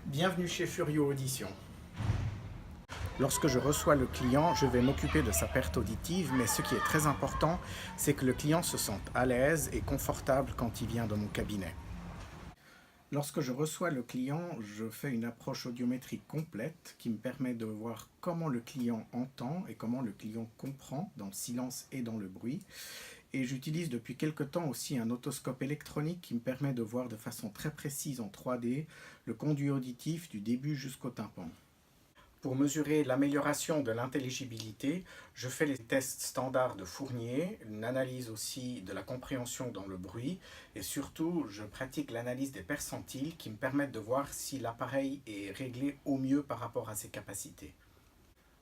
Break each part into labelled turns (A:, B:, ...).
A: Bienvenue chez Furio Audition. Lorsque je reçois le client, je vais m'occuper de sa perte auditive, mais ce qui est très important, c'est que le client se sente à l'aise et confortable quand il vient dans mon cabinet. Lorsque je reçois le client, je fais une approche audiométrique complète qui me permet de voir comment le client entend et comment le client comprend dans le silence et dans le bruit. Et j'utilise depuis quelque temps aussi un otoscope électronique qui me permet de voir de façon très précise en 3D le conduit auditif du début jusqu'au tympan. Pour mesurer l'amélioration de l'intelligibilité, je fais les tests standards de Fournier, une analyse aussi de la compréhension dans le bruit et surtout je pratique l'analyse des percentiles qui me permettent de voir si l'appareil est réglé au mieux par rapport à ses capacités.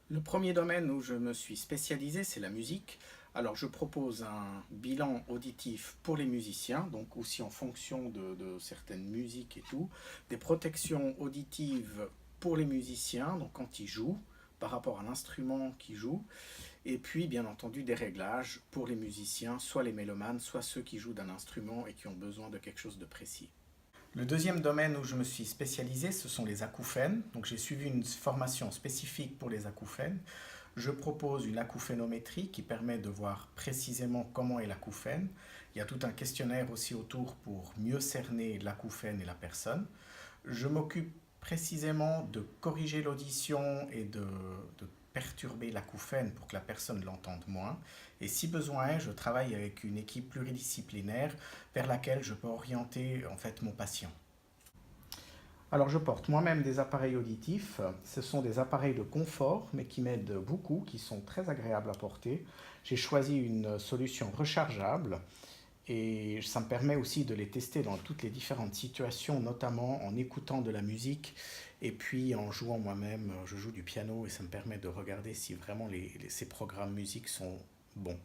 A: Le premier domaine où je me suis spécialisé, c'est la musique. Alors je propose un bilan auditif pour les musiciens, donc aussi en fonction de certaines musiques et tout, des protections auditives pour les musiciens, donc quand ils jouent, par rapport à l'instrument qu'ils jouent, et puis bien entendu des réglages pour les musiciens, soit les mélomanes, soit ceux qui jouent d'un instrument et qui ont besoin de quelque chose de précis. Le deuxième domaine où je me suis spécialisé, ce sont les acouphènes. Donc j'ai suivi une formation spécifique pour les acouphènes. Je propose une acouphénométrie qui permet de voir précisément comment est l'acouphène. Il y a tout un questionnaire aussi autour pour mieux cerner l'acouphène et la personne. Je m'occupe précisément de corriger l'audition et de perturber l'acouphène pour que la personne l'entende moins. Et si besoin est, je travaille avec une équipe pluridisciplinaire vers laquelle je peux orienter en fait mon patient. Alors je porte moi-même des appareils auditifs. Ce sont des appareils de confort, mais qui m'aident beaucoup, qui sont très agréables à porter. J'ai choisi une solution rechargeable et ça me permet aussi de les tester dans toutes les différentes situations, notamment en écoutant de la musique et puis en jouant moi-même. Je joue du piano et ça me permet de regarder si vraiment ces programmes musique sont bons.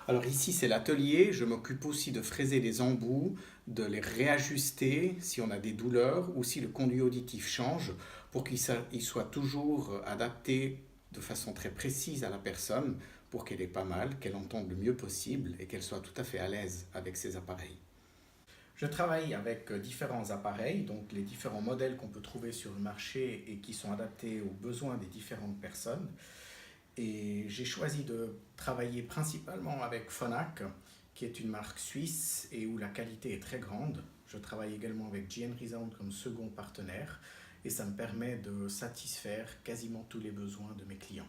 A: Alors ici c'est l'atelier, je m'occupe aussi de fraiser les embouts, de les réajuster si on a des douleurs ou si le conduit auditif change pour qu'il soit toujours adapté de façon très précise à la personne pour qu'elle ait pas mal, qu'elle entende le mieux possible et qu'elle soit tout à fait à l'aise avec ces appareils. Je travaille avec différents appareils, donc les différents modèles qu'on peut trouver sur le marché et qui sont adaptés aux besoins des différentes personnes. Et j'ai choisi de travailler principalement avec Phonak, qui est une marque suisse et où la qualité est très grande. Je travaille également avec GN Resound comme second partenaire et ça me permet de satisfaire quasiment tous les besoins de mes clients.